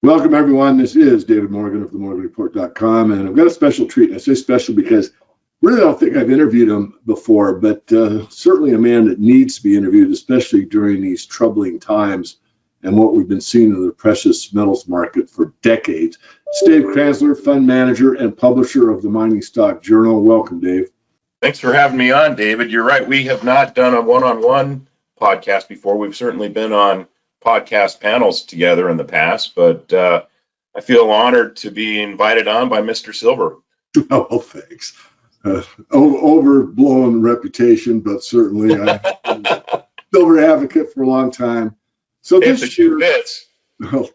Welcome, everyone. This is David Morgan of themorganreport.com, and I've got a special treat. I say special because really I don't think I've interviewed him before, but certainly a man that needs to be interviewed, especially during these troubling times and what we've been seeing in the precious metals market for decades. It's Dave Kranzler, fund manager and publisher of the Mining Stock Journal. Welcome, Dave. Thanks for having me on, David. You're right. We have not done a one-on-one podcast before. We've certainly been on podcast panels together in the past, but I feel honored to be invited on by Mr. Silver. Oh, thanks. Overblown reputation, but certainly I'm a Silver advocate for a long time. So this year, for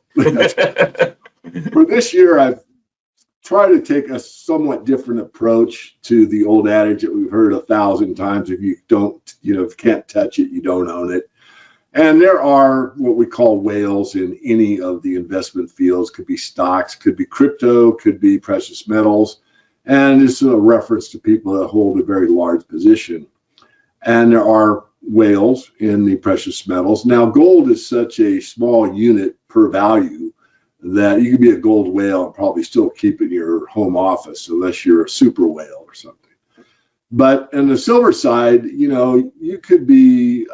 this year, I've tried to take a somewhat different approach to the old adage that we've heard 1,000 times: if you can't touch it, you don't own it. And there are what we call whales in any of the investment fields. Could be stocks, could be crypto, could be precious metals. And this is a reference to people that hold a very large position. And there are whales in the precious metals. Now, gold is such a small unit per value that you can be a gold whale and probably still keep it in your home office unless you're a super whale or something. But on the silver side, you could be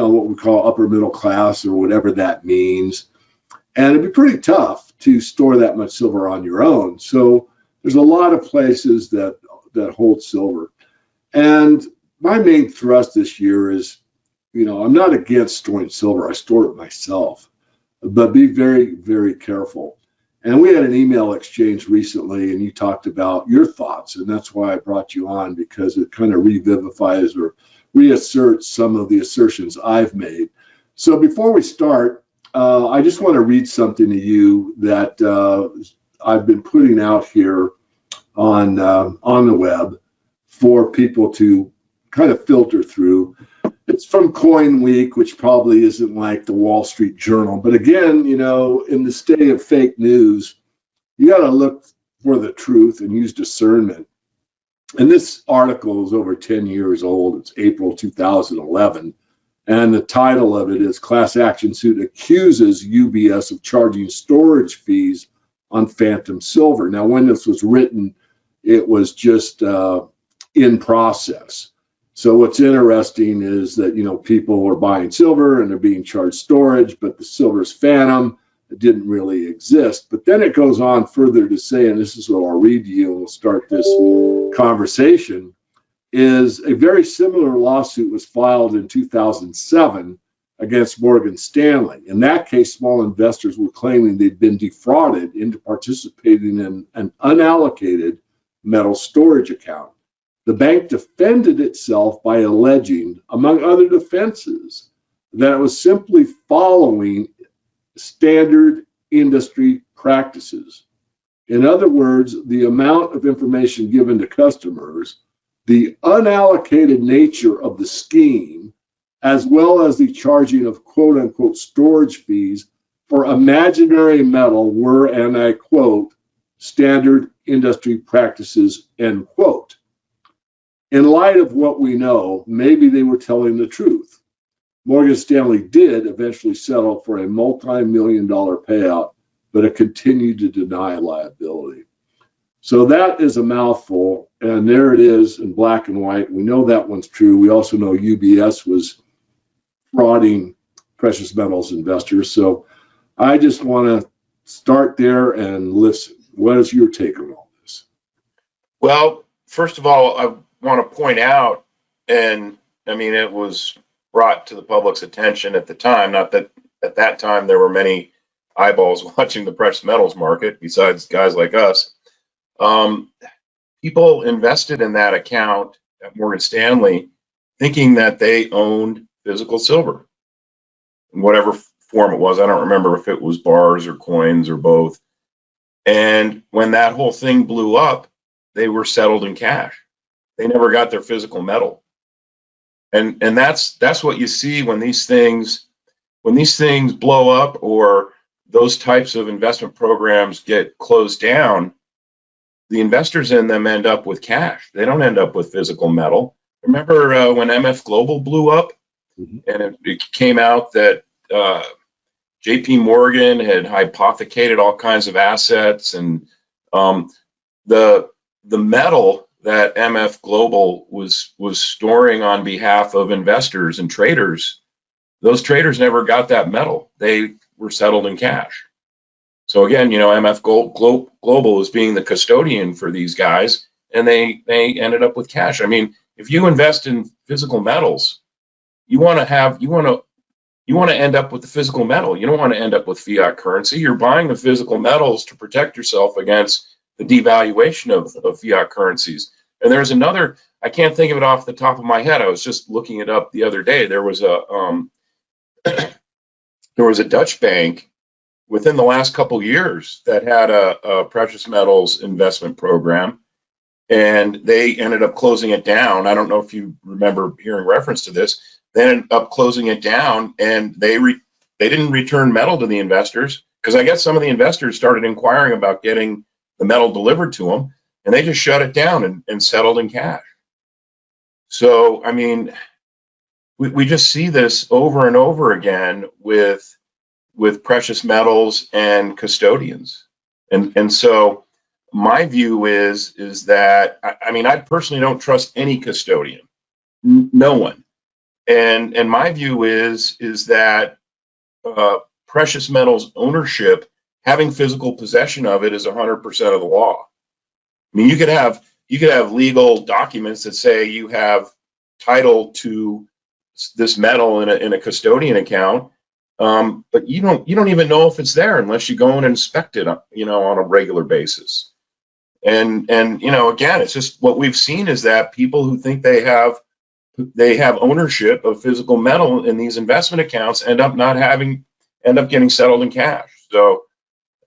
what we call upper middle class or whatever that means. And it'd be pretty tough to store that much silver on your own. So there's a lot of places that hold silver. And my main thrust this year is, I'm not against storing silver. I store it myself, but be very, very careful. And we had an email exchange recently, and you talked about your thoughts. And that's why I brought you on, because it kind of revivifies or reasserts some of the assertions I've made. So before we start, I just want to read something to you that I've been putting out here on the web for people to kind of filter through. It's from Coin Week, which probably isn't like the Wall Street Journal. But again, in the state of fake news, you got to look for the truth and use discernment. And this article is over 10 years old. It's April 2011. And the title of it is Class Action Suit Accuses UBS of Charging Storage Fees on Phantom Silver. Now, when this was written, it was just in process. So what's interesting is that, people are buying silver and they're being charged storage, but the silver's phantom. It didn't really exist. But then it goes on further to say, and this is what I'll read to you and we'll start this conversation, is a very similar lawsuit was filed in 2007 against Morgan Stanley. In that case, small investors were claiming they'd been defrauded into participating in an unallocated metal storage account. The bank defended itself by alleging, among other defenses, that it was simply following standard industry practices. In other words, the amount of information given to customers, the unallocated nature of the scheme, as well as the charging of quote unquote storage fees for imaginary metal were, and I quote, standard industry practices, end quote. In light of what we know, maybe they were telling the truth. Morgan Stanley did eventually settle for a multi-million-dollar payout, but it continued to deny liability. So that is a mouthful, and there it is in black and white. We know that one's true. We also know UBS was frauding precious metals investors. So I just want to start there and listen. What is your take on all this? Well, first of all, I want to point out, and I mean, it was brought to the public's attention at the time, not that at that time there were many eyeballs watching the precious metals market besides guys like us. People invested in that account at Morgan Stanley thinking that they owned physical silver in whatever form it was. I don't remember if it was bars or coins or both. And when that whole thing blew up, they were settled in cash. They never got their physical metal. And that's what you see when these things blow up or those types of investment programs get closed down. The investors in them end up with cash. They don't end up with physical metal. Remember when MF Global blew up, and it came out that JP Morgan had hypothecated all kinds of assets, and the metal that MF Global was storing on behalf of investors and traders, those traders never got that metal. They were settled in cash. So again, MF Global is being the custodian for these guys, and they ended up with cash. I mean, if you invest in physical metals, you want to end up with the physical metal. You don't want to end up with fiat currency. You're buying the physical metals to protect yourself against the devaluation of fiat currencies. And there's another, I can't think of it off the top of my head. I was just looking it up the other day. There was a Dutch bank within the last couple years that had a precious metals investment program, and they ended up closing it down. I don't know if you remember hearing reference to this. They ended up closing it down, and they didn't return metal to the investors, because I guess some of the investors started inquiring about getting the metal delivered to them, and they just shut it down and settled in cash. So, I mean, we just see this over and over again with precious metals and custodians. And so my view is that, I mean, I personally don't trust any custodian, no one. And my view is that precious metals ownership, having physical possession of it, is 100% of the law. I mean, you could have legal documents that say you have title to this metal in a custodian account, but you don't even know if it's there unless you go and inspect it, on a regular basis. And again, it's just what we've seen is that people who think they have ownership of physical metal in these investment accounts end up getting settled in cash. So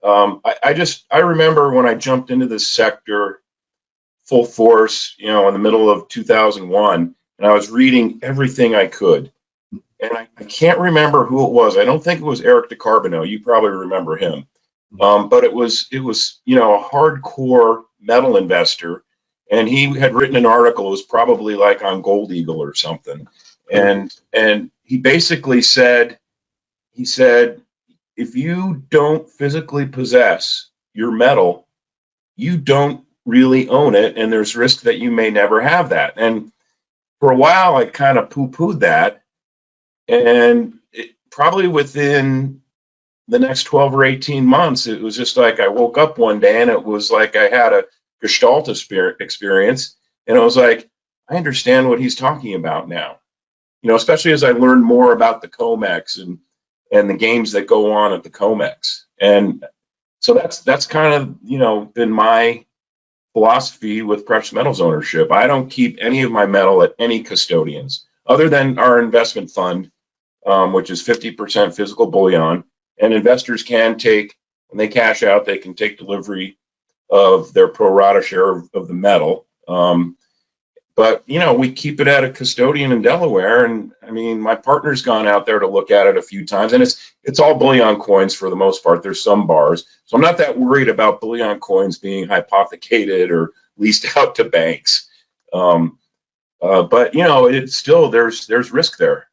I remember when I jumped into this sector full force, in the middle of 2001, and I was reading everything I could, and I can't remember who it was. I don't think it was Eric DeCarbonneau. You probably remember him, but it was a hardcore metal investor. And he had written an article, it was probably like on Gold Eagle or something. And he basically said, if you don't physically possess your metal, you don't really own it, and there's risk that you may never have that. And for a while, I kind of poo-pooed that. And probably within the next 12 or 18 months, it was just like I woke up one day and it was like I had a Gestalt experience, and I was like, I understand what he's talking about now, especially as I learned more about the Comex and the games that go on at the Comex. And so that's kind of been my philosophy with precious metals ownership. I don't keep any of my metal at any custodians other than our investment fund, which is 50% physical bullion, and investors can take, when they cash out, they can take delivery of their pro rata share of the metal. But, we keep it at a custodian in Delaware. And I mean, my partner's gone out there to look at it a few times, and it's all bullion coins for the most part. There's some bars. So I'm not that worried about bullion coins being hypothecated or leased out to banks. But, it's still, there's risk there.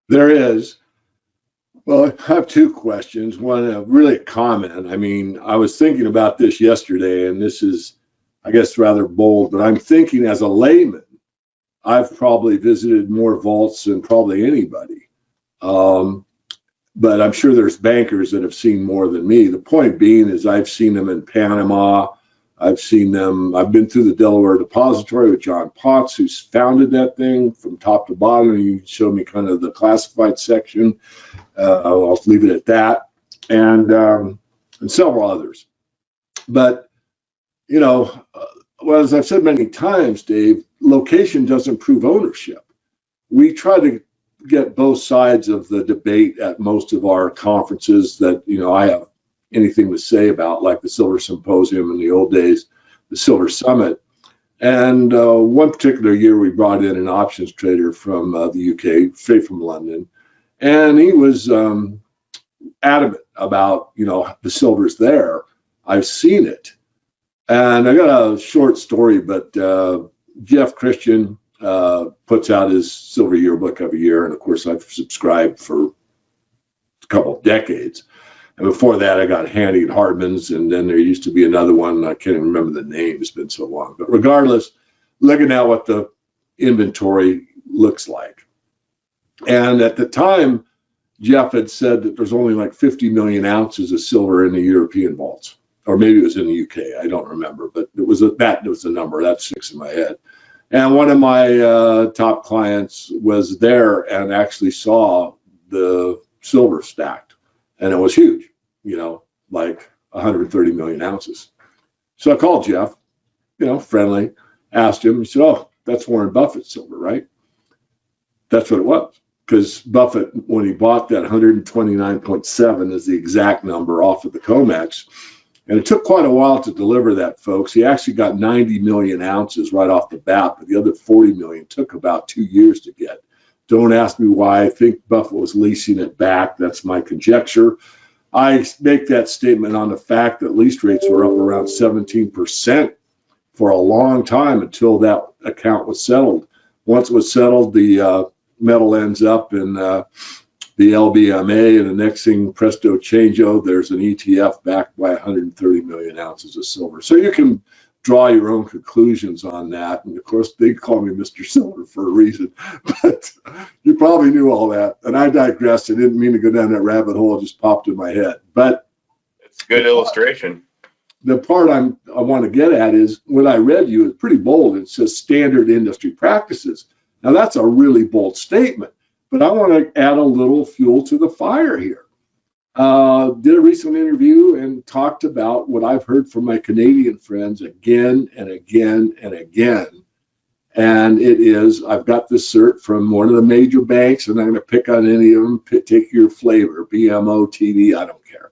There is. Well, I have two questions. One, really a comment. I mean, I was thinking about this yesterday, and this is, I guess, rather bold, but I'm thinking as a layman, I've probably visited more vaults than probably anybody. But I'm sure there's bankers that have seen more than me. The point being is I've seen them in Panama. I've been through the Delaware Depository with John Potts, who's founded that thing from top to bottom. And he showed me kind of the classified section. I'll leave it at that, and several others. But, well, as I've said many times, Dave, location doesn't prove ownership. We try to get both sides of the debate at most of our conferences that, I have anything to say about, like the Silver Symposium in the old days, the Silver Summit. And one particular year, we brought in an options trader from the UK, straight from London. And he was adamant about, the silver's there. I've seen it. And I got a short story, but Jeff Christian puts out his silver yearbook every year. And of course, I've subscribed for couple of decades. And before that, I got Handy and Hardman's, and then there used to be another one. I can't even remember the name. It's been so long. But regardless, looking at what the inventory looks like. And at the time, Jeff had said that there's only like 50 million ounces of silver in the European vaults, or maybe it was in the UK. I don't remember, but it was that was the number that sticks in my head. And one of my top clients was there and actually saw the silver stacked, and it was huge, like 130 million ounces. So I called Jeff, friendly, asked him. He said, "Oh, that's Warren Buffett's silver, right?" That's what it was, because Buffett, when he bought that 129.7 is the exact number off of the Comex, and it took quite a while to deliver that, folks. He actually got 90 million ounces right off the bat, but the other 40 million took about 2 years to get. Don't ask me why. I think Buffett was leasing it back. That's my conjecture. I make that statement on the fact that lease rates were up around 17% for a long time until that account was settled. Once it was settled, the metal ends up in the LBMA, and the next thing, presto changeo, there's an ETF backed by 130 million ounces of silver. So you can draw your own conclusions on that. And of course, they call me Mr. Silver for a reason, but you probably knew all that. And I digressed. I didn't mean to go down that rabbit hole. It just popped in my head. But it's a good illustration. The part I want to get at is what I read you is pretty bold. It says standard industry practices. Now, that's a really bold statement, but I want to add a little fuel to the fire here. Did a recent interview and talked about what I've heard from my Canadian friends again and again and again. And it is, I've got this cert from one of the major banks, and I'm going to pick on any of them, take your flavor, BMO, TD, I don't care.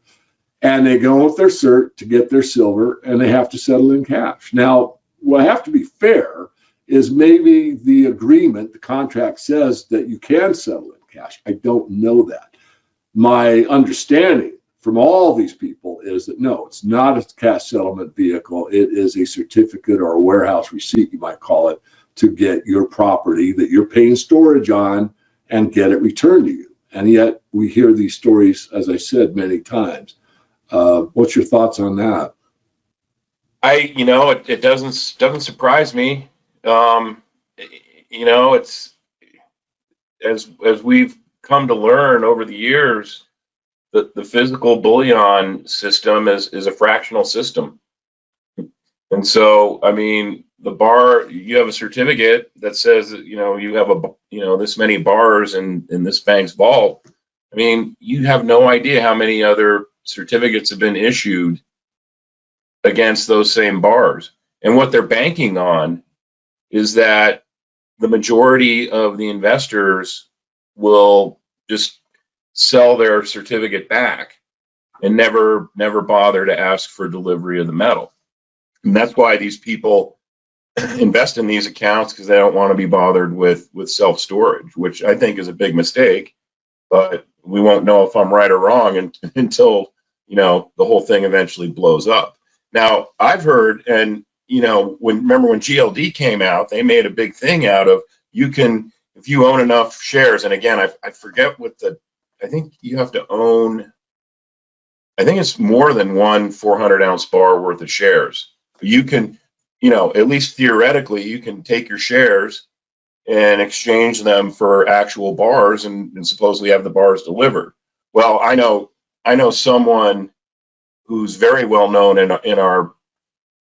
And they go with their cert to get their silver, and they have to settle in cash. Now, what I have to be fair is maybe the agreement, the contract says that you can settle in cash. I don't know that. My understanding from all these people is that no, it's not a cash settlement vehicle. It is a certificate or a warehouse receipt, you might call it, to get your property that you're paying storage on and get it returned to you. And yet we hear these stories, as I said, many times. What's your thoughts on that? It doesn't surprise me. It's as we've come to learn over the years that the physical bullion system is a fractional system. And so, I mean, the bar, you have a certificate that says that, you have this many bars in this bank's vault. I mean, you have no idea how many other certificates have been issued against those same bars. And what they're banking on is that the majority of the investors will just sell their certificate back and never bother to ask for delivery of the metal. And that's why these people invest in these accounts, because they don't want to be bothered with self-storage, which I think is a big mistake. But we won't know if I'm right or wrong until the whole thing eventually blows up. Now, I've heard, and remember when GLD came out, they made a big thing out of if you own enough shares, and again, I forget I think you have to own, I think it's more than one 400-ounce bar worth of shares. You can, at least theoretically, you can take your shares and exchange them for actual bars and supposedly have the bars delivered. Well, I know someone who's very well known in our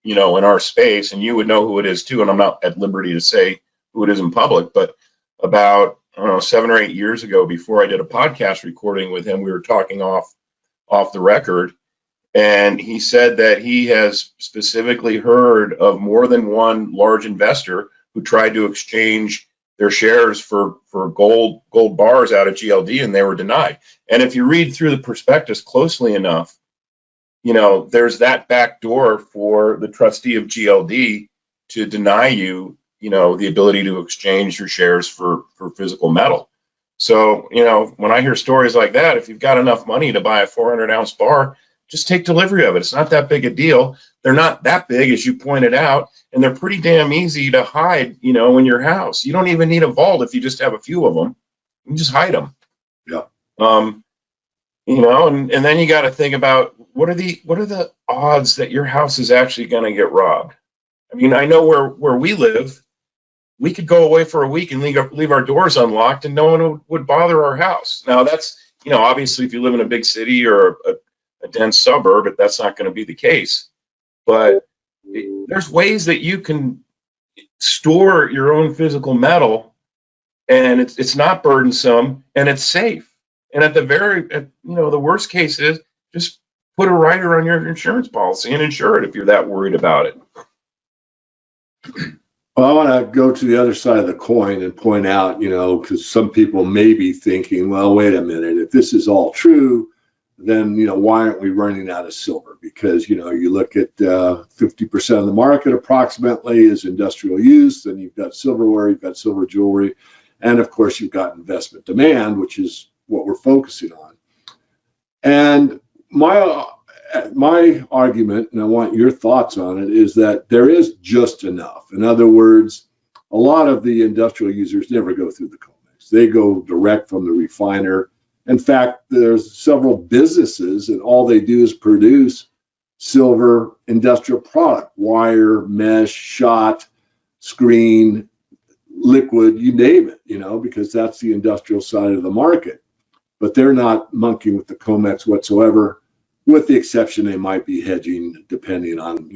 in our space, and you would know who it is too, and I'm not at liberty to say who it is in public, but about 7 or 8 years ago, before I did a podcast recording with him, we were talking off the record, and he said that he has specifically heard of more than one large investor who tried to exchange their shares for gold bars out of GLD, and they were denied. And if you read through the prospectus closely enough, there's that back door for the trustee of GLD to deny you, the ability to exchange your shares for physical metal. So, when I hear stories like that, if you've got enough money to buy a 400-ounce bar, just take delivery of it. It's not that big a deal. They're not that big, as you pointed out, and they're pretty damn easy to hide, in your house. You don't even need a vault if you just have a few of them. You can just hide them. Yeah. and then you got to think about what are the odds that your house is actually going to get robbed? I mean, I know where we live, we could go away for a week and leave our doors unlocked and no one would bother our house. Now that's, obviously if you live in a big city or a dense suburb, that's not going to be the case. But there's ways that you can store your own physical metal and it's not burdensome and it's safe. And at the worst case is just put a rider on your insurance policy and insure it if you're that worried about it. Well, I want to go to the other side of the coin and point out, because some people may be thinking, well, wait a minute, if this is all true, then, why aren't we running out of silver? Because, you look at 50% of the market approximately is industrial use, then you've got silverware, you've got silver jewelry, and of course you've got investment demand, which is what we're focusing on. And my argument, and I want your thoughts on it, is that there is just enough. In other words, a lot of the industrial users never go through the Comex. They go direct from the refiner. In fact, there's several businesses and all they do is produce silver industrial product, wire, mesh, shot, screen, liquid, you name it, because that's the industrial side of the market. But they're not monkeying with the Comex whatsoever, with the exception they might be hedging depending on,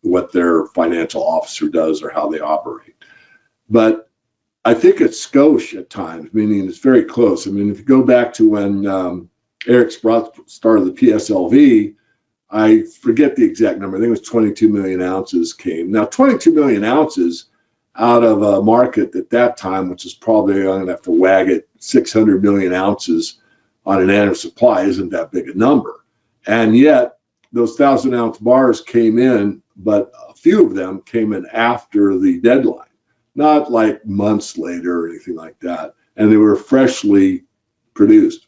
what their financial officer does or how they operate. But I think it's skosh at times, meaning it's very close. I mean, if you go back to when Eric started the PSLV, I forget the exact number. I think it was 22 million ounces came. Now, 22 million ounces out of a market at that time, which is probably, I'm going to have to wag it, 600 million ounces on an annual supply isn't that big a number. And yet those 1,000-ounce bars came in, but a few of them came in after the deadline, not like months later or anything like that. And they were freshly produced.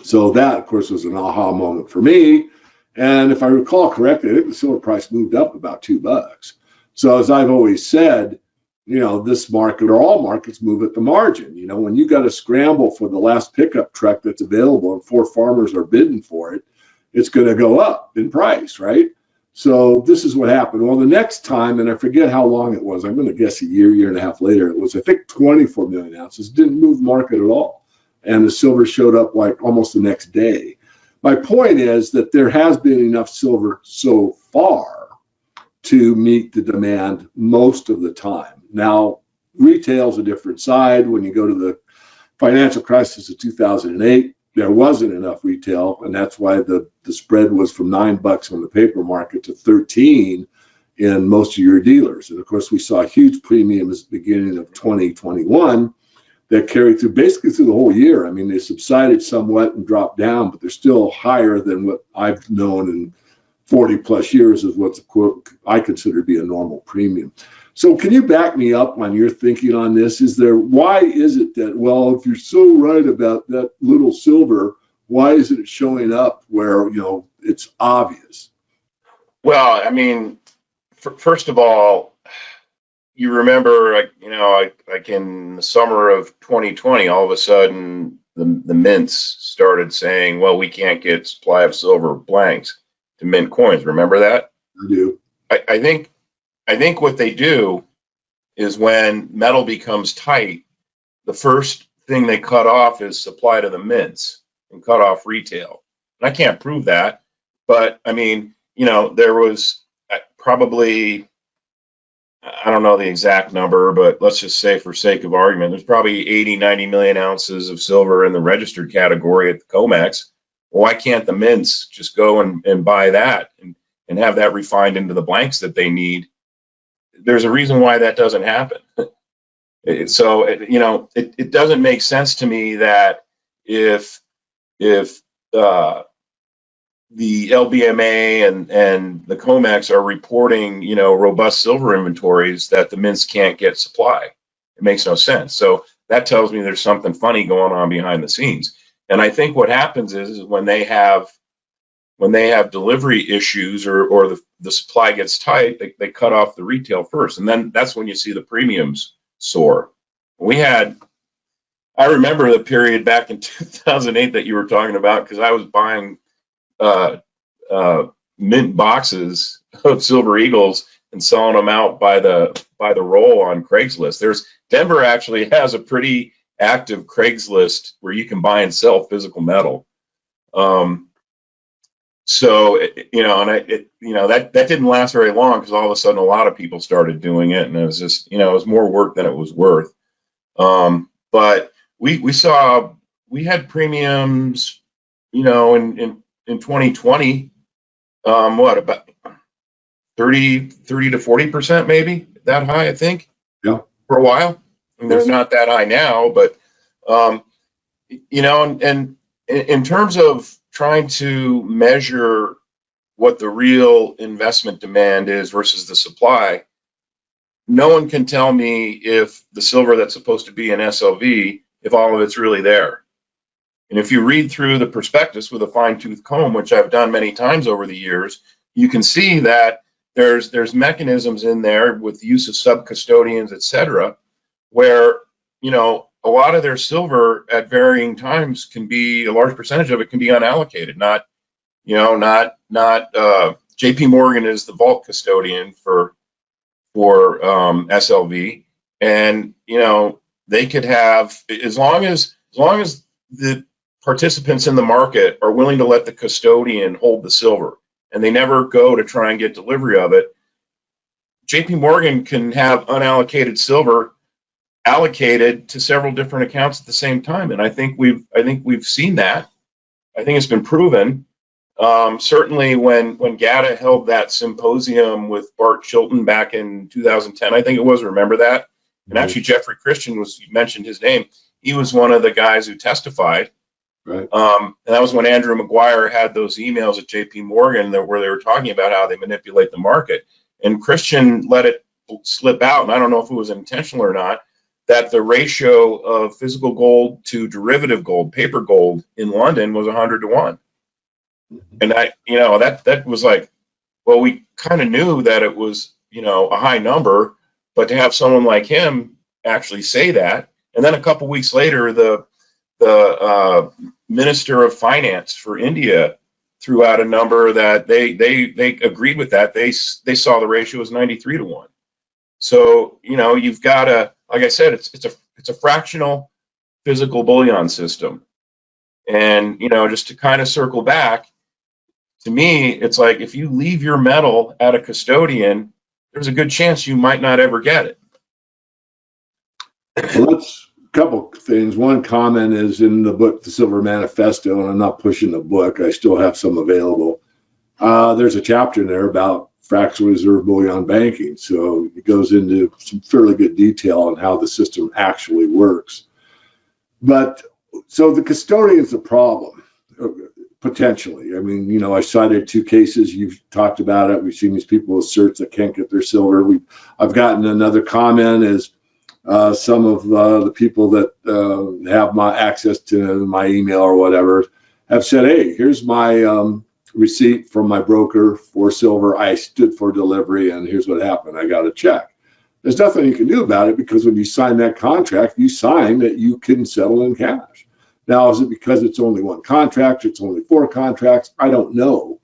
So that, of course, was an aha moment for me. And if I recall correctly, I think the silver price moved up about $2. So as I've always said, this market or all markets move at the margin. When you got to scramble for the last pickup truck that's available and 4 farmers are bidding for it, it's going to go up in price, right? So this is what happened. Well, the next time, and I forget how long it was, I'm going to guess a year and a half later, it was, I think, 24 million ounces. Didn't move the market at all. And the silver showed up like almost the next day. My point is that there has been enough silver so far to meet the demand most of the time. Now, retail's a different side. When you go to the financial crisis of 2008, there wasn't enough retail, and that's why the spread was from $9 on the paper market to 13 in most of your dealers. And of course, we saw huge premiums at the beginning of 2021 that carried through basically through the whole year. I mean, they subsided somewhat and dropped down, but they're still higher than what I've known in 40 plus years is what's I consider to be a normal premium. So can you back me up on your thinking on this? Why is it that, well, if you're so right about that little silver, why isn't it showing up where, it's obvious? Well, I mean, first of all, you remember, like in the summer of 2020, all of a sudden the mints started saying, well, we can't get supply of silver blanks to mint coins. Remember that? I do. I think what they do is when metal becomes tight, the first thing they cut off is supply to the mints and cut off retail. And I can't prove that, but I mean, there was probably, I don't know the exact number, but let's just say for sake of argument, there's probably 80, 90 million ounces of silver in the registered category at the Comex. Well, why can't the mints just go and buy that and have that refined into the blanks that they need? There's a reason why that doesn't happen. So, it doesn't make sense to me that if the LBMA and the Comex are reporting, robust silver inventories, that the mints can't get supply. It makes no sense. So that tells me there's something funny going on behind the scenes. And I think what happens is when they have delivery issues or the supply gets tight, they cut off the retail first. And then that's when you see the premiums soar. We had, I remember the period back in 2008 that you were talking about, because I was buying mint boxes of Silver Eagles and selling them out by the roll on Craigslist. Denver actually has a pretty active Craigslist where you can buy and sell physical metal. So that didn't last very long, because all of a sudden a lot of people started doing it, and it was just, it was more work than it was worth. But we had premiums, in 2020, about 30 to 40% maybe, that high, I think. Yeah. For a while. I mean, there's not that high now, but and in terms of trying to measure what the real investment demand is versus the supply, no one can tell me if the silver that's supposed to be in SLV, if all of it's really there. And if you read through the prospectus with a fine-tooth comb, which I've done many times over the years, you can see that there's mechanisms in there with the use of sub-custodians, et cetera, where, a lot of their silver at varying times can be, a large percentage of it can be unallocated. Not JP Morgan is the vault custodian for SLV, and they could have, as long as the participants in the market are willing to let the custodian hold the silver, and they never go to try and get delivery of it, JP Morgan can have unallocated silver allocated to several different accounts at the same time. And I think we've seen that. I think it's been proven. Certainly when GATA held that symposium with Bart Chilton back in 2010, I think it was, remember that? And actually Jeffrey Christian you mentioned his name. He was one of the guys who testified. Right. And that was when Andrew Maguire had those emails at JP Morgan where they were talking about how they manipulate the market. And Christian let it slip out, and I don't know if it was intentional or not, that the ratio of physical gold to derivative gold, paper gold, in London was 100 to 1. And that was like, well, we kind of knew that it was, a high number, but to have someone like him actually say that, and then a couple weeks later, the Minister of Finance for India threw out a number that they agreed with that. They saw the ratio as 93 to 1. So, you've got to, like I said, it's a fractional physical bullion system. And, just to kind of circle back, to me, it's like if you leave your metal at a custodian, there's a good chance you might not ever get it. Well, that's a couple things. One comment is in the book, The Silver Manifesto, and I'm not pushing the book. I still have some available. There's a chapter in there about fractional reserve bullion banking. So it goes into some fairly good detail on how the system actually works. But so the custodian's a problem, potentially. I mean, I cited 2 cases. You've talked about it. We've seen these people with certs that can't get their silver. I've gotten another comment is some of the people that have my access to my email or whatever have said, hey, here's my receipt from my broker for silver. I stood for delivery, and here's what happened. I got a check. There's nothing you can do about it, because when you sign that contract, you sign that you can settle in cash. Now, is it because it's only one contract? It's only 4 contracts? I don't know.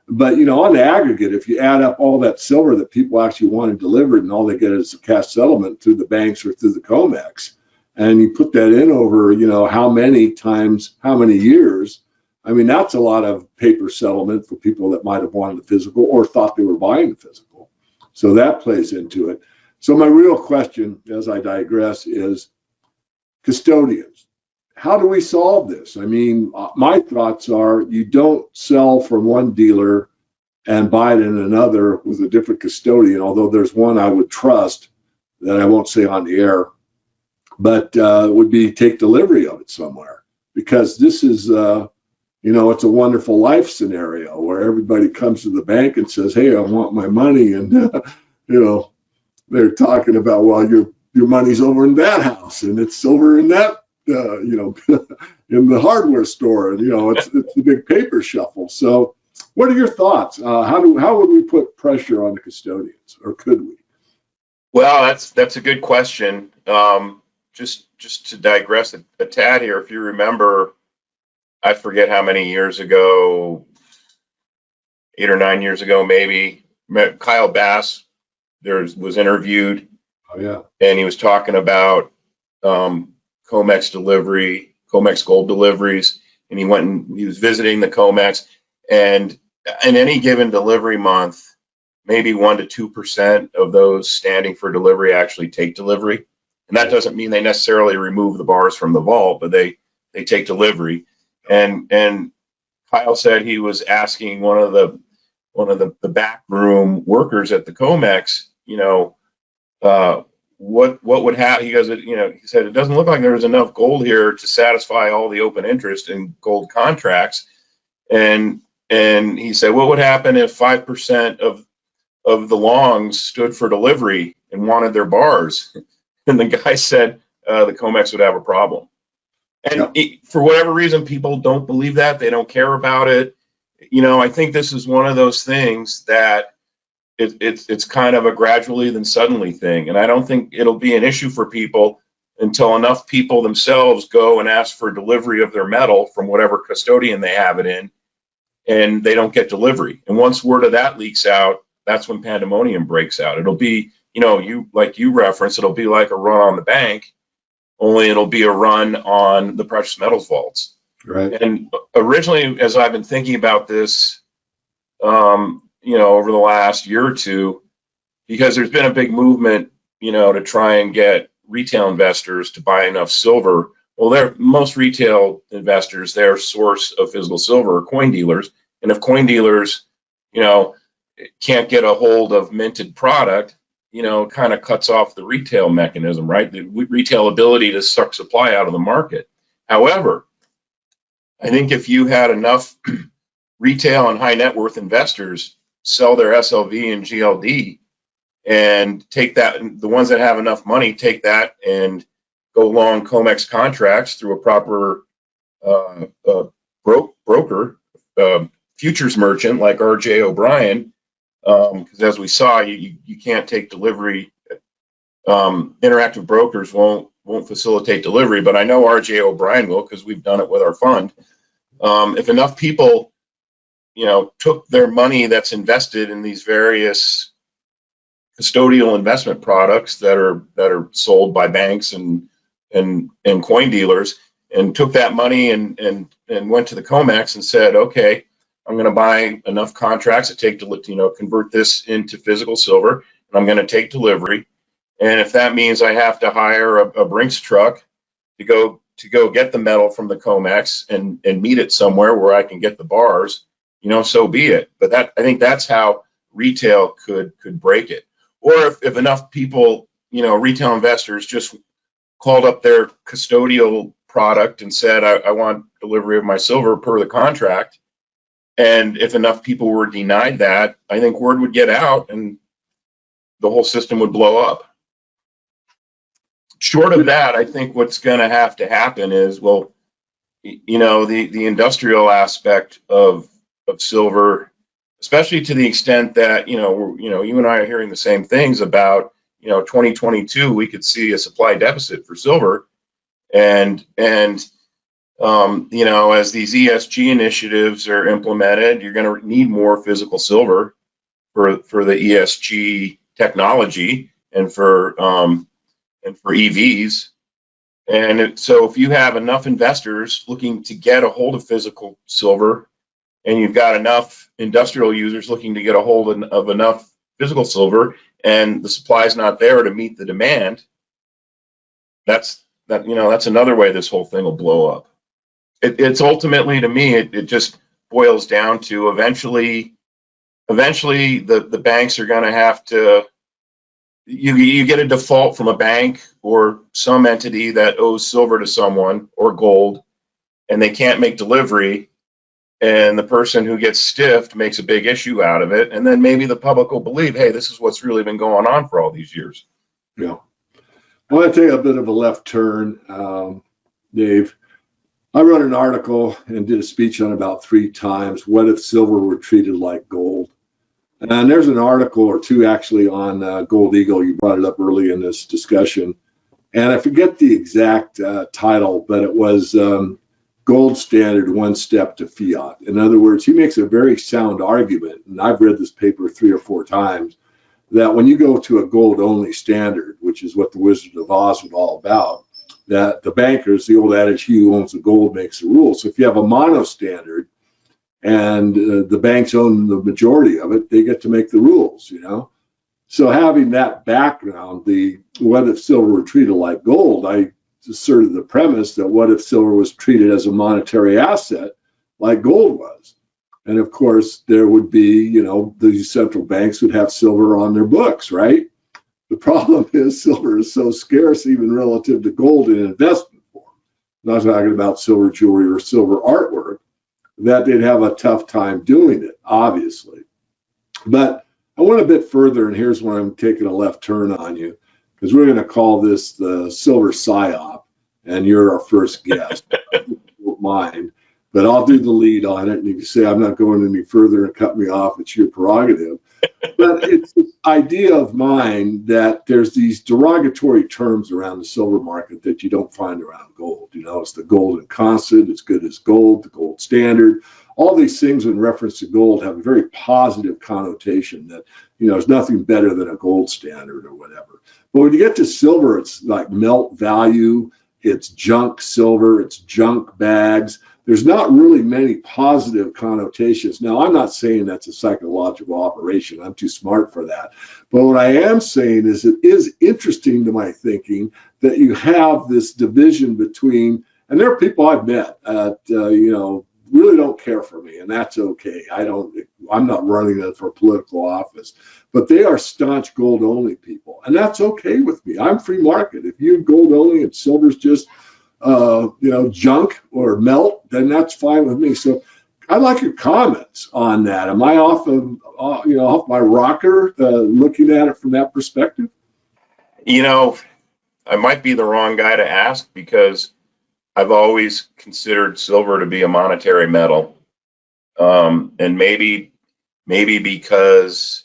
But, on the aggregate, if you add up all that silver that people actually want delivered, and all they get is a cash settlement through the banks or through the Comex, and you put that in over, how many times, how many years, I mean, that's a lot of paper settlement for people that might have wanted the physical or thought they were buying the physical. So that plays into it. So my real question, as I digress, is custodians. How do we solve this? I mean, my thoughts are you don't sell from one dealer and buy it in another with a different custodian, although there's one I would trust that I won't say on the air, but would be take delivery of it somewhere, because this is it's a wonderful life scenario where everybody comes to the bank and says, hey, I want my money. And, they're talking about, well, your money's over in that house, and it's over in that, in the hardware store. And, it's the big paper shuffle. So what are your thoughts? How would we put pressure on the custodians, or could we? Well, that's a good question. just to digress a tad here, if you remember, I forget how many years ago, 8 or 9 years ago, maybe, Kyle Bass was interviewed. Oh, yeah. And he was talking about Comex Delivery, Comex Gold Deliveries, and he went and he was visiting the Comex, and in any given delivery month, maybe 1% to 2% of those standing for delivery actually take delivery. And that doesn't mean they necessarily remove the bars from the vault, but they take delivery. And Kyle said he was asking one of the back room workers at the Comex, what would happen? He goes, he said, it doesn't look like there's enough gold here to satisfy all the open interest in gold contracts. And he said, what would happen if 5% of the longs stood for delivery and wanted their bars? And the guy said the Comex would have a problem. And for whatever reason, people don't believe that. They don't care about it. I think this is one of those things that it's kind of a gradually then suddenly thing. And I don't think it'll be an issue for people until enough people themselves go and ask for delivery of their metal from whatever custodian they have it in, and they don't get delivery. And once word of that leaks out, that's when pandemonium breaks out. It'll be, you referenced, it'll be like a run on the bank, only it'll be a run on the precious metals vaults. Right. And originally, as I've been thinking about this, over the last year or two, because there's been a big movement, to try and get retail investors to buy enough silver. Well, most retail investors, their source of physical silver are coin dealers. And if coin dealers, can't get a hold of minted product, it kind of cuts off the retail mechanism, right? The retail ability to suck supply out of the market. However, I think if you had enough retail and high net worth investors sell their SLV and GLD and take that, the ones that have enough money, take that and go long Comex contracts through a proper broker, futures merchant like R.J. O'Brien, because as we saw, you can't take delivery. Interactive brokers won't facilitate delivery, but I know R.J. O'Brien will, because we've done it with our fund. If enough people took their money that's invested in these various custodial investment products that are sold by banks and coin dealers, and took that money and went to the Comex and said, okay, I'm going to buy enough contracts to take convert this into physical silver, and I'm going to take delivery. And if that means I have to hire a Brinks truck to go get the metal from the Comex and meet it somewhere where I can get the bars, so be it. But I think that's how retail could break it. Or if enough people, retail investors just called up their custodial product and said, I want delivery of my silver per the contract. And if enough people were denied that, I think word would get out and the whole system would blow up. Short of that, I think what's going to have to happen is, the industrial aspect of silver, especially to the extent that, you and I are hearing the same things about, 2022, we could see a supply deficit for silver. And as these ESG initiatives are implemented, you're going to need more physical silver for the ESG technology and for EVs. And so if you have enough investors looking to get a hold of physical silver, and you've got enough industrial users looking to get a hold of enough physical silver, and the supply is not there to meet the demand, that's another way this whole thing will blow up. It's ultimately, to me, it just boils down to eventually the banks are going to have to, you get a default from a bank or some entity that owes silver to someone or gold, and they can't make delivery, and the person who gets stiffed makes a big issue out of it, and then maybe the public will believe, hey, this is what's really been going on for all these years. Yeah. I want to take a bit of a left turn, Dave. I wrote an article and did a speech on about 3 times, what if silver were treated like gold? And there's an article or two actually on Gold Eagle. You brought it up early in this discussion. And I forget the exact title, but it was Gold Standard, One Step to Fiat. In other words, he makes a very sound argument, and I've read this paper 3 or 4 times, that when you go to a gold-only standard, which is what the Wizard of Oz was all about, that the bankers, the old adage, he who owns the gold makes the rules. So if you have a mono standard and the banks own the majority of it, they get to make the rules, you know? So having that background, the what if silver were treated like gold, I asserted the premise that what if silver was treated as a monetary asset like gold was? And of course, there would be, you know, these central banks would have silver on their books, right? The problem is silver is so scarce, even relative to gold in investment form. I'm not talking about silver jewelry or silver artwork, that they'd have a tough time doing it, obviously. But I went a bit further, and here's where I'm taking a left turn on you, because we're going to call this the silver Psyop, and you're our first guest. I don't mind, but I'll do the lead on it, and you can say I'm not going any further and cut me off. It's your prerogative. But it's this idea of mine that there's these derogatory terms around the silver market that you don't find around gold. You know, it's the golden constant, it's good as gold, the gold standard. All these things in reference to gold have a very positive connotation that, you know, there's nothing better than a gold standard or whatever. But when you get to silver, it's like melt value, it's junk silver, it's junk bags. There's not really many positive connotations. Now, I'm not saying that's a psychological operation. I'm too smart for that. But what I am saying is it is interesting to my thinking that you have this division between, and there are people I've met at, you know, really don't care for me, and that's okay. I'm not running for political office, but they are staunch gold only people, and that's okay with me. I'm free market. If you're gold only and silver's just you know, junk or melt, then that's fine with me. So I'd like your comments on that. Am I off of you know, off my rocker looking at it from that perspective? You know, I might be the wrong guy to ask because I've always considered silver to be a monetary metal, and maybe because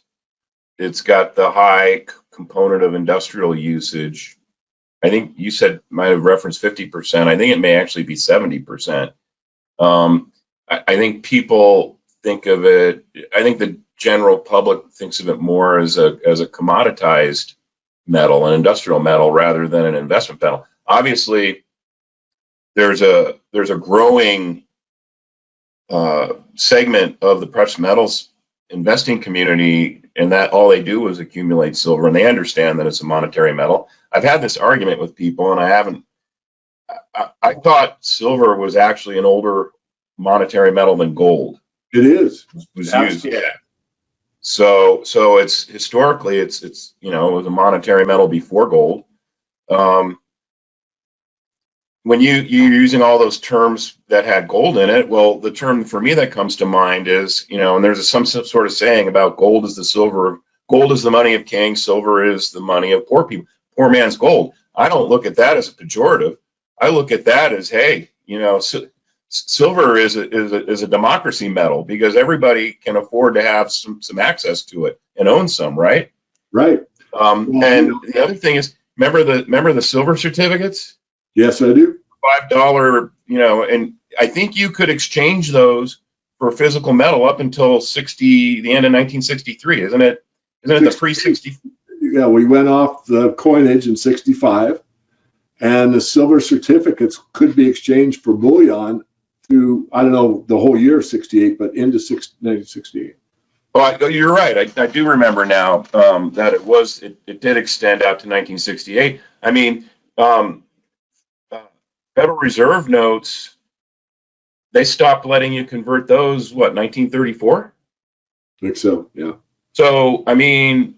it's got the high component of industrial usage. I think you said might have referenced 50%. I think it may actually be 70%. I think people think of it. I think the general public thinks of it more as a commoditized metal, an industrial metal, rather than an investment metal. Obviously, there's a growing segment of the precious metals investing community, and that all they do is accumulate silver, and they understand that it's a monetary metal. I've had this argument with people, and I thought silver was actually an older monetary metal than gold. It is. Was used, yeah. So it's historically it's you know, it was a monetary metal before gold. When you're using all those terms that had gold in it, well, the term for me that comes to mind is, you know, and there's some sort of saying about gold is the silver, gold is the money of kings, silver is the money of poor people, poor man's gold. I don't look at that as a pejorative. I look at that as, hey, you know, silver is a democracy metal because everybody can afford to have some access to it and own some, right? Right. And the other thing is, remember the silver certificates? Yes, I do. $5, you know, and I think you could exchange those for physical metal up until the end of 1963, isn't it? Isn't it the pre-60? Yeah, we went off the coinage in 65, and the silver certificates could be exchanged for bullion through, I don't know, the whole year of 68, but into 1968. Oh, you're right. I do remember now that it did extend out to 1968. I mean, Federal Reserve notes, they stopped letting you convert those, what, 1934? I think so, yeah. So, I mean,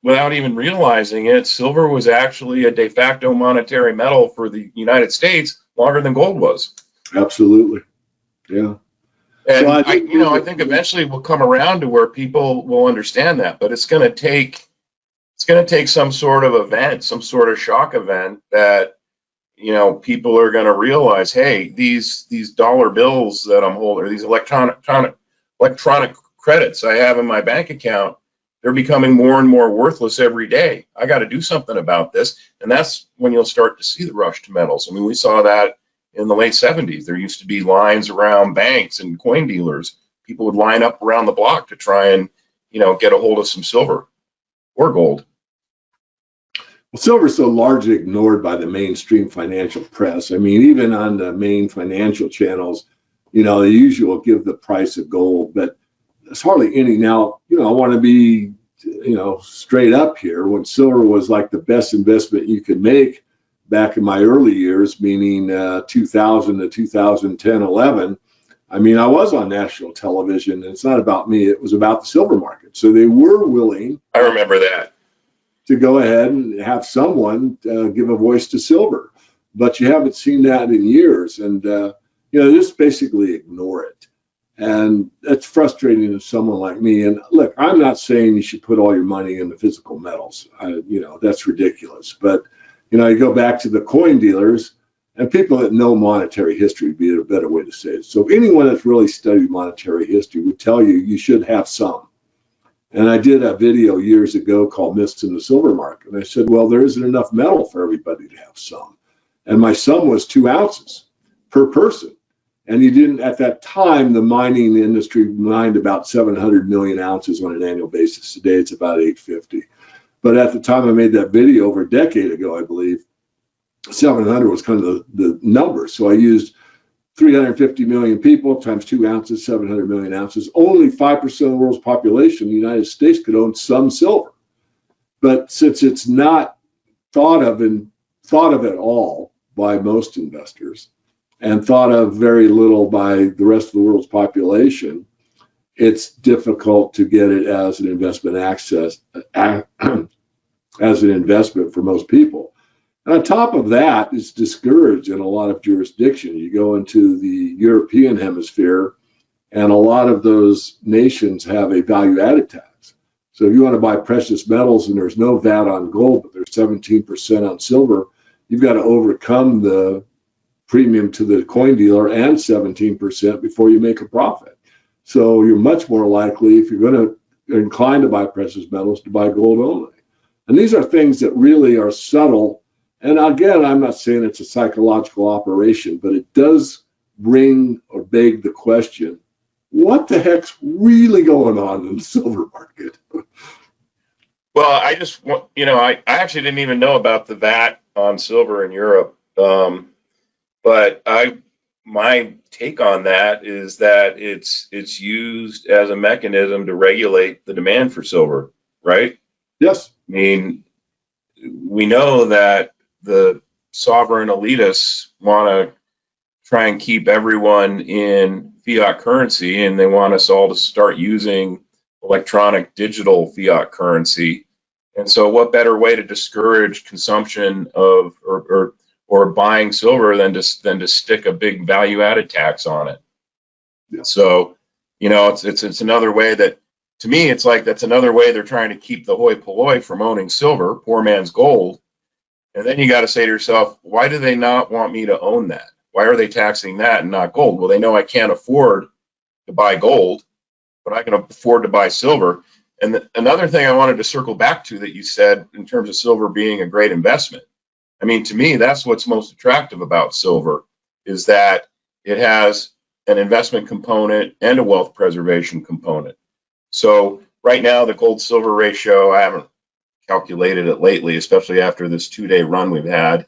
without even realizing it, silver was actually a de facto monetary metal for the United States longer than gold was. Absolutely, yeah. And I think eventually we'll come around to where people will understand that, but it's going to take some sort of event, some sort of shock event that, you know, people are going to realize, hey, these dollar bills that I'm holding, or these electronic credits I have in my bank account, they're becoming more and more worthless every day. I got to do something about this. And that's when you'll start to see the rush to metals. I mean, we saw that in the late 70s. There used to be lines around banks and coin dealers. People would line up around the block to try and, get a hold of some silver or gold. Well, silver is so largely ignored by the mainstream financial press. I mean, even on the main financial channels, they usually will give the price of gold, but there's hardly any. Now, I want to be, straight up here. When silver was like the best investment you could make back in my early years, meaning 2000 to 2010, 11, I mean, I was on national television, and it's not about me. It was about the silver market. So they were willing. I remember that. To go ahead and have someone give a voice to silver. But you haven't seen that in years. And, just basically ignore it. And that's frustrating to someone like me. And look, I'm not saying you should put all your money in the physical metals. That's ridiculous. But, you go back to the coin dealers and people that know monetary history would be a better way to say it. So anyone that's really studied monetary history would tell you should have some. And I did a video years ago called Myths in the Silver Market. And I said, well, there isn't enough metal for everybody to have some. And my sum was 2 ounces per person. And you didn't, at that time, the mining industry mined about 700 million ounces on an annual basis. Today, it's about 850. But at the time I made that video over a decade ago, I believe, 700 was kind of the number. So I used 350 million people times 2 ounces, 700 million ounces. Only 5% of the world's population in the United States could own some silver. But since it's not thought of at all by most investors and thought of very little by the rest of the world's population, it's difficult to get it as an investment as an investment for most people. And on top of that, it's discouraged in a lot of jurisdictions. You go into the European hemisphere, and a lot of those nations have a value-added tax. So if you want to buy precious metals and there's no VAT on gold, but there's 17% on silver, you've got to overcome the premium to the coin dealer and 17% before you make a profit. So you're much more likely, if you're going to incline to buy precious metals, to buy gold only. And these are things that really are subtle. And again, I'm not saying it's a psychological operation, but it does bring or beg the question, what the heck's really going on in the silver market? Well, I just, I actually didn't even know about the VAT on silver in Europe. But my take on that is that it's used as a mechanism to regulate the demand for silver, right? Yes. I mean, we know that the sovereign elitists want to try and keep everyone in fiat currency, and they want us all to start using electronic digital fiat currency. And so what better way to discourage consumption of or buying silver than to stick a big value-added tax on it? Yeah. So, it's another way that, to me, it's like that's another way they're trying to keep the hoi polloi from owning silver, poor man's gold. And then you got to say to yourself, why do they not want me to own that? Why are they taxing that and not gold? Well, they know I can't afford to buy gold, but I can afford to buy silver. And another thing I wanted to circle back to that you said in terms of silver being a great investment. I mean, to me, that's what's most attractive about silver, is that it has an investment component and a wealth preservation component. So right now, the gold silver ratio, I haven't calculated it lately, especially after this 2-day run we've had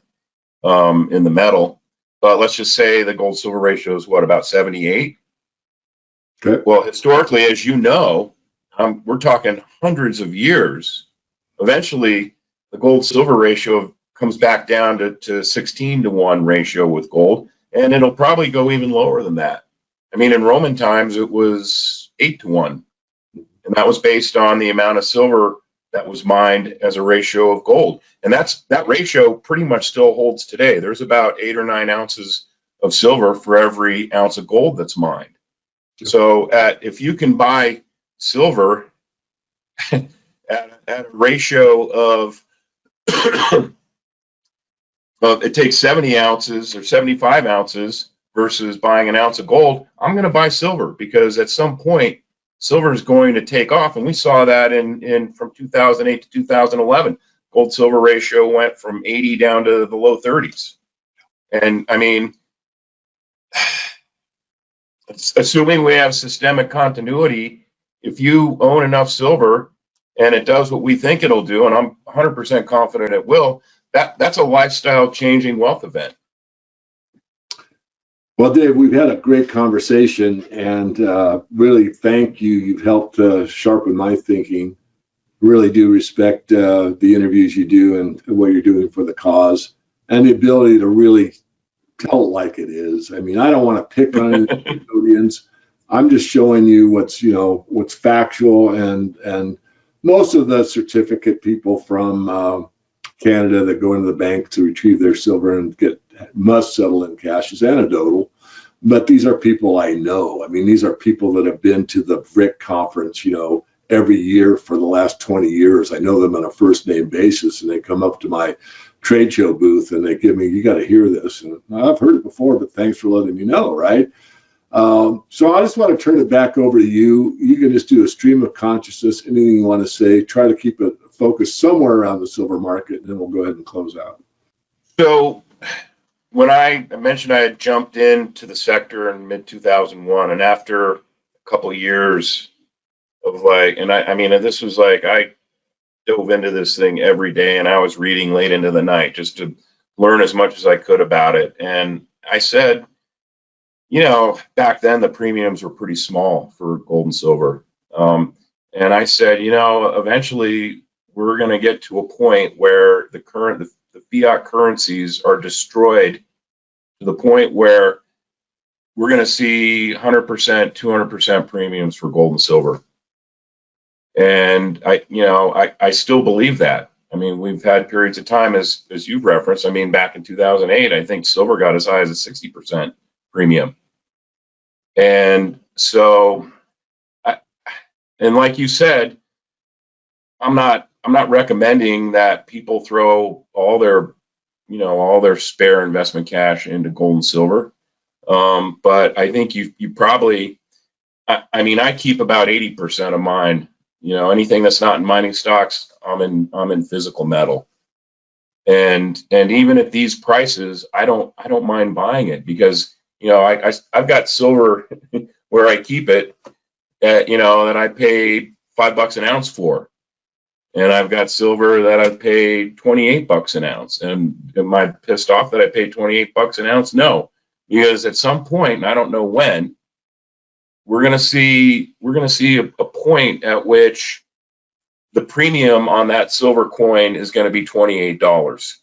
in the metal. But let's just say the gold silver ratio is what, about 78? Okay. Well, historically, as you know, we're talking hundreds of years. Eventually, the gold silver ratio comes back down to 16 to 1 ratio with gold, and it'll probably go even lower than that. I mean, in Roman times, it was 8 to 1, and that was based on the amount of silver that was mined as a ratio of gold. And that ratio pretty much still holds today. There's about 8 or 9 ounces of silver for every ounce of gold that's mined. So if you can buy silver at a ratio of it takes 70 ounces or 75 ounces versus buying an ounce of gold, I'm going to buy silver, because at some point silver is going to take off. And we saw that in from 2008 to 2011. Gold silver ratio went from 80 down to the low 30s. And I mean, assuming we have systemic continuity, if you own enough silver and it does what we think it'll do, and I'm 100% confident it will, that's a lifestyle changing wealth event. Well, Dave, we've had a great conversation, and really thank you. You've helped sharpen my thinking. Really do respect the interviews you do and what you're doing for the cause, and the ability to really tell it like it is. I mean, I don't want to pick on the custodians. I'm just showing you what's factual, and most of the certificate people from Canada that go into the bank to retrieve their silver and must settle in cash is anecdotal, but these are people I know. I mean, these are people that have been to the VRIC conference, every year for the last 20 years. I know them on a first name basis, and they come up to my trade show booth and they give me, you got to hear this. And I've heard it before, but thanks for letting me know, right? So I just want to turn it back over to you. You can just do a stream of consciousness, anything you want to say, try to keep it focused somewhere around the silver market, and then we'll go ahead and close out. So when I mentioned I had jumped into the sector in mid-2001, and after a couple of years of this was I dove into this thing every day, and I was reading late into the night just to learn as much as I could about it. And I said, back then the premiums were pretty small for gold and silver. And I said, eventually we're going to get to a point where the fiat currencies are destroyed to the point where we're going to see 100%, 200% premiums for gold and silver. And I still believe that. I mean, we've had periods of time, as you've referenced. I mean, back in 2008, I think silver got as high as a 60% premium. And so, and like you said, I'm not recommending that people throw all their spare investment cash into gold and silver. But I think you probably, I keep about 80% of mine. Anything that's not in mining stocks, I'm in physical metal. And even at these prices, I don't mind buying it because, I've got silver where I keep it at, that I paid $5 an ounce for. And I've got silver that I've paid $28 an ounce. And am I pissed off that I paid $28 an ounce? No, because at some point, and I don't know when, we're going to see a point at which the premium on that silver coin is going to be $28.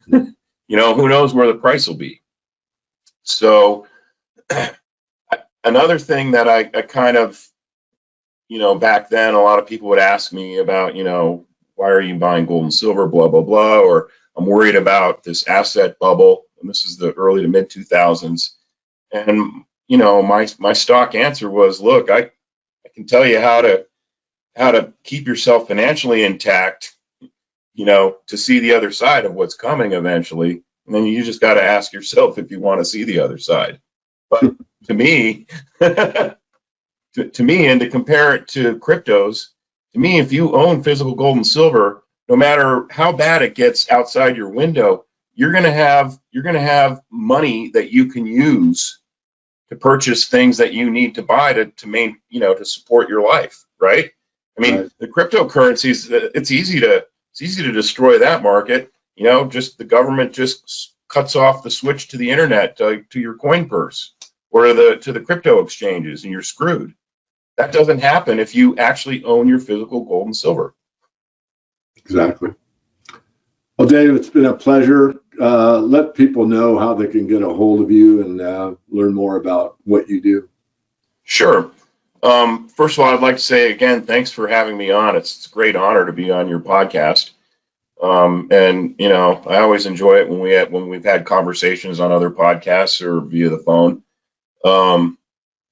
Who knows where the price will be. So another thing that I kind of, back then, a lot of people would ask me about, why are you buying gold and silver, blah, blah, blah, or I'm worried about this asset bubble. And this is the early to mid 2000s. And, my stock answer was, look, I can tell you how to keep yourself financially intact, to see the other side of what's coming eventually. And then you just got to ask yourself if you want to see the other side. But to me, and to compare it to cryptos, to me, if you own physical gold and silver, no matter how bad it gets outside your window, you're going to have money that you can use to purchase things that you need to buy to support your life, right? I mean, right. The cryptocurrencies, it's easy to destroy that market. Just the government just cuts off the switch to the internet to your coin purse or to the crypto exchanges, and you're screwed. That doesn't happen if you actually own your physical gold and silver. Exactly. Well, Dave, it's been a pleasure. Let people know how they can get a hold of you and learn more about what you do. Sure. First of all, I'd like to say again, thanks for having me on. It's a great honor to be on your podcast. And I always enjoy it when we've had conversations on other podcasts or via the phone.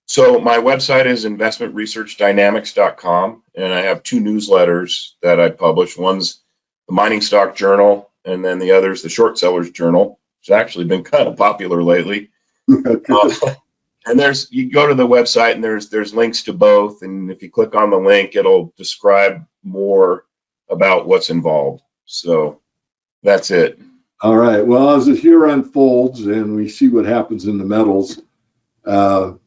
So my website is investmentresearchdynamics.com, and I have 2 newsletters that I publish. One's the Mining Stock Journal, and then the other is the Short Sellers Journal, which has actually been kind of popular lately. And you go to the website and there's links to both. And if you click on the link, it'll describe more about what's involved. So that's it. All right. Well, as the year unfolds and we see what happens in the metals, I'm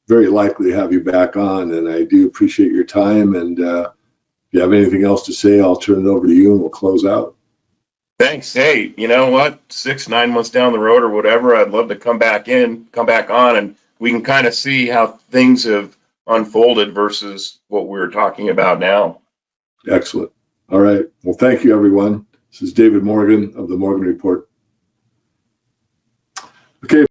very likely to have you back on, and I do appreciate your time. And if you have anything else to say, I'll turn it over to you and we'll close out. Thanks. Hey, you know what? 6-9 months down the road or whatever, I'd love to come back on, and we can kind of see how things have unfolded versus what we're talking about now. Excellent. All right. Well, thank you, everyone. This is David Morgan of the Morgan Report. Okay.